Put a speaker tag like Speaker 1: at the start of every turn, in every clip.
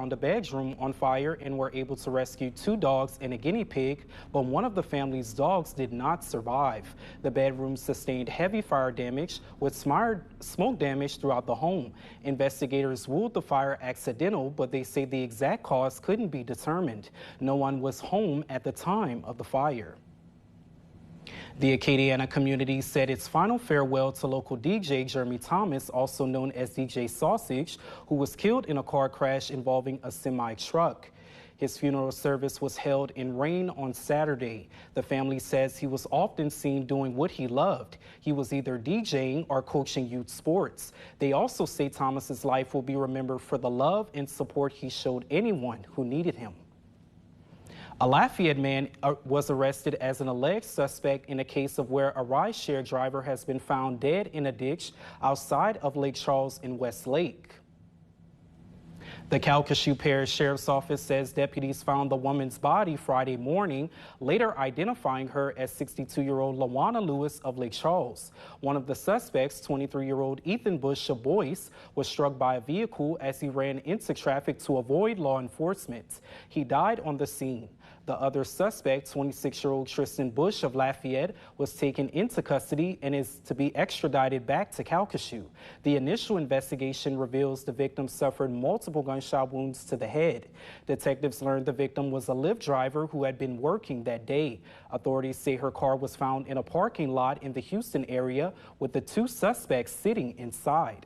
Speaker 1: found a bedroom on fire and were able to rescue 2 dogs and a guinea pig, but one of the family's dogs did not survive. The bedroom sustained heavy fire damage with smoke damage throughout the home. Investigators ruled the fire accidental, but they say the exact cause couldn't be determined. No one was home at the time of the fire. The Acadiana community said its final farewell to local DJ Jeremy Thomas, also known as DJ Sausage, who was killed in a car crash involving a semi-truck. His funeral service was held in rain on Saturday. The family says he was often seen doing what he loved. He was either DJing or coaching youth sports. They also say Thomas's life will be remembered for the love and support he showed anyone who needed him. A Lafayette man was arrested as an alleged suspect in a case of where a rideshare driver has been found dead in a ditch outside of Lake Charles in Westlake. The Calcasieu Parish Sheriff's Office says deputies found the woman's body Friday morning, later identifying her as 62-year-old Lawana Lewis of Lake Charles. One of the suspects, 23-year-old Ethan Bush of Boyce, was struck by a vehicle as he ran into traffic to avoid law enforcement. He died on the scene. The other suspect, 26-year-old Tristan Bush of Lafayette, was taken into custody and is to be extradited back to Calcasieu. The initial investigation reveals the victim suffered multiple gunshot wounds to the head. Detectives learned the victim was a Lyft driver who had been working that day. Authorities say her car was found in a parking lot in the Houston area with the 2 suspects sitting inside.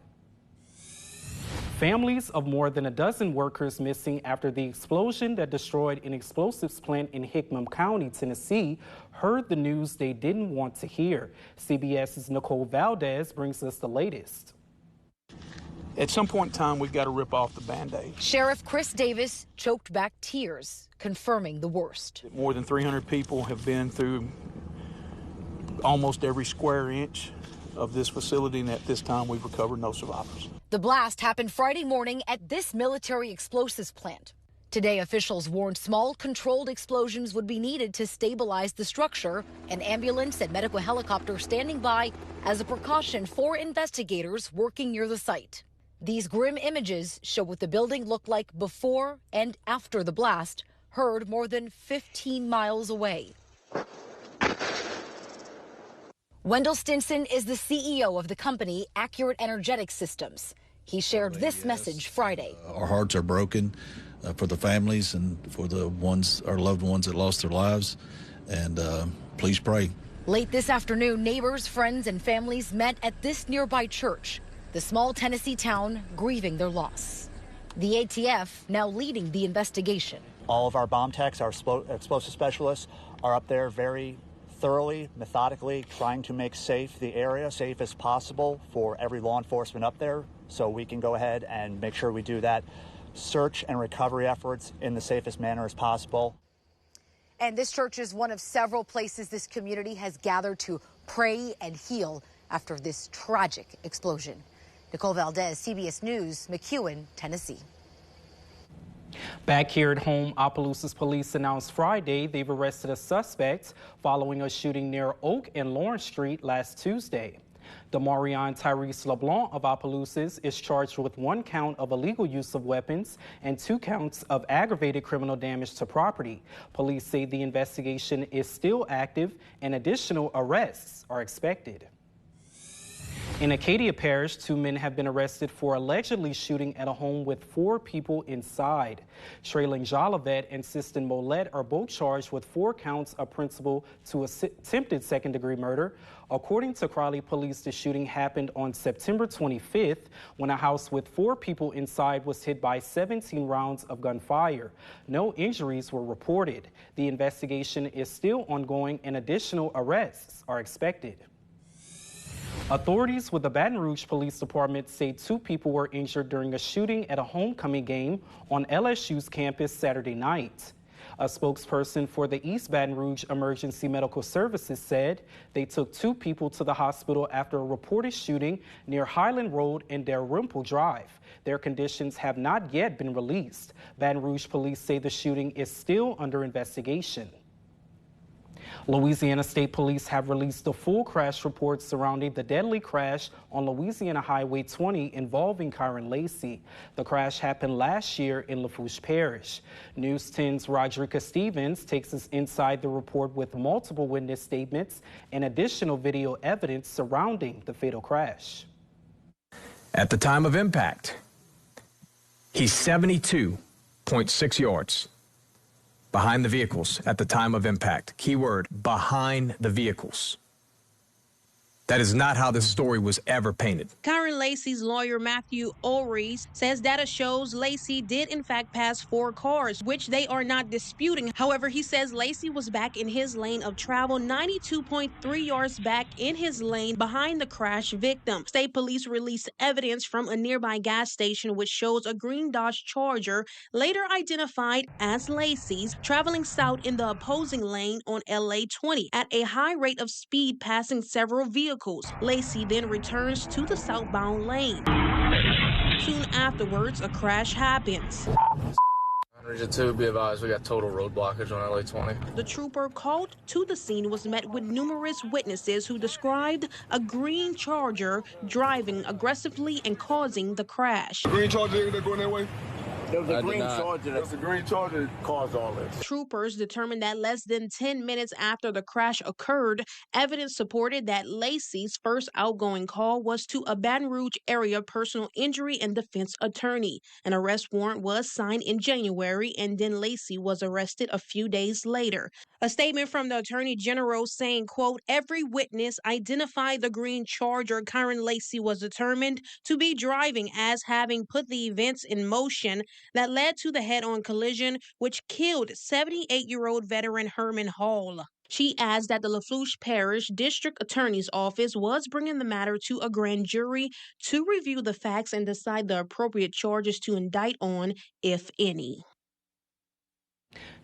Speaker 1: Families of more than a dozen workers missing after the explosion that destroyed an explosives plant in Hickman County, Tennessee, heard the news they didn't want to hear. CBS's Nicole Valdez brings us the latest.
Speaker 2: At some point in time, we've got to rip off the Band-Aid.
Speaker 3: Sheriff Chris Davis choked back tears, confirming the worst.
Speaker 2: More than 300 people have been through almost every square inch of this facility, and at this time, we've recovered no survivors.
Speaker 3: The blast happened Friday morning at this military explosives plant. Today, officials warned small controlled explosions would be needed to stabilize the structure. An ambulance and medical helicopter standing by as a precaution for investigators working near the site. These grim images show what the building looked like before and after the blast, heard more than 15 miles away. Wendell Stinson is the CEO of the company Accurate Energetic Systems. He shared this message Friday.
Speaker 4: Our hearts are broken for the families and for the ones, our loved ones that lost their lives, and please pray.
Speaker 3: Late this afternoon, neighbors, friends, and families met at this nearby church, the small Tennessee town grieving their loss. The ATF now leading the investigation.
Speaker 5: All of our bomb techs, our explosive specialists, are up there very thoroughly, methodically trying to make safe the area, safe as possible for every law enforcement up there, so we can go ahead and make sure we do that search and recovery efforts in the safest manner as possible.
Speaker 3: And this church is one of several places this community has gathered to pray and heal after this tragic explosion. Nicole Valdez, CBS News, McEwen, Tennessee.
Speaker 1: Back here at home, Opelousas police announced Friday they've arrested a suspect following a shooting near Oak and Lawrence Street last Tuesday. Demarion Tyrese LeBlanc of Opelousas is charged with 1 count of illegal use of weapons and 2 counts of aggravated criminal damage to property. Police say the investigation is still active and additional arrests are expected. In Acadia Parish, 2 men have been arrested for allegedly shooting at a home with 4 people inside. Traylon Jolivet and Sistan Mollett are both charged with 4 counts of principal to attempted second-degree murder. According to Crowley Police, the shooting happened on September 25th when a house with 4 people inside was hit by 17 rounds of gunfire. No injuries were reported. The investigation is still ongoing and additional arrests are expected. Authorities with the Baton Rouge Police Department say 2 people were injured during a shooting at a homecoming game on LSU's campus Saturday night. A spokesperson for the East Baton Rouge Emergency Medical Services said they took 2 people to the hospital after a reported shooting near Highland Road and Dalrymple Drive. Their conditions have not yet been released. Baton Rouge police say the shooting is still under investigation. Louisiana State Police have released the full crash report surrounding the deadly crash on Louisiana Highway 20 involving Kyron Lacey. The crash happened last year in Lafourche Parish. News 10's Rodrika Stevens takes us inside the report with multiple witness statements and additional video evidence surrounding the fatal crash.
Speaker 6: At the time of impact, he's 72.6 yards behind the vehicles at the time of impact. Keyword, behind the vehicles. That is not how this story was ever painted.
Speaker 7: Kyron Lacey's lawyer, Matthew Ulrich, says data shows Lacey did in fact pass 4 cars, which they are not disputing. However, he says Lacey was back in his lane of travel, 92.3 yards back in his lane behind the crash victim. State police released evidence from a nearby gas station which shows a green Dodge Charger, later identified as Lacey's, traveling south in the opposing lane on LA 20 at a high rate of speed, passing several vehicles. Lacey then returns to the southbound lane. Soon afterwards, a crash happens.
Speaker 8: 102, be advised, we got total road blockage on LA 20.
Speaker 7: The trooper called to the scene was met with numerous witnesses who described a green Charger driving aggressively and causing the crash.
Speaker 9: Green Charger, they're going that way?
Speaker 10: There was a green Charger. There was a green Charger that caused all this.
Speaker 7: Troopers determined that less than 10 minutes after the crash occurred, evidence supported that Lacey's first outgoing call was to a Baton Rouge area personal injury and defense attorney. An arrest warrant was signed in January, and then Lacey was arrested a few days later. A statement from the Attorney General saying, quote, every witness identified the green Charger Kyron Lacey was determined to be driving as having put the events in motion that led to the head-on collision which killed 78-year-old veteran Herman Hall. She adds that the Lafourche Parish District Attorney's Office was bringing the matter to a grand jury to review the facts and decide the appropriate charges to indict on, if any.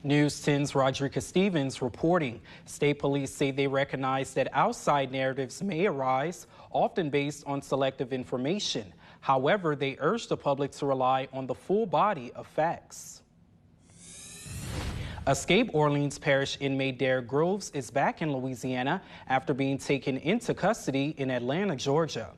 Speaker 1: News 10's Rodrika Stevens reporting. State police say they recognize that outside narratives may arise, often based on selective information. However, they urge the public to rely on the full body of facts. Escaped Orleans Parish inmate Derek Groves is back in Louisiana after being taken into custody in Atlanta, Georgia.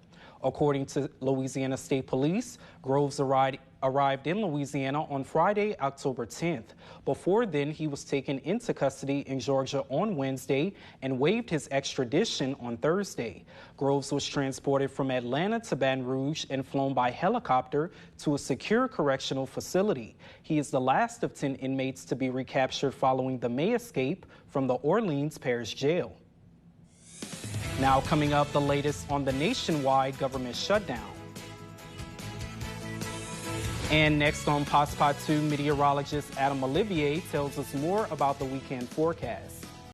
Speaker 1: According to Louisiana State Police, Groves arrived in Louisiana on Friday, October 10th. Before then, he was taken into custody in Georgia on Wednesday and waived his extradition on Thursday. Groves was transported from Atlanta to Baton Rouge and flown by helicopter to a secure correctional facility. He is the last of 10 inmates to be recaptured following the May escape from the Orleans Parish Jail. Now coming up, the latest on the nationwide government shutdown. And next on Passe Partout, meteorologist Adam Olivier tells us more about the weekend forecast.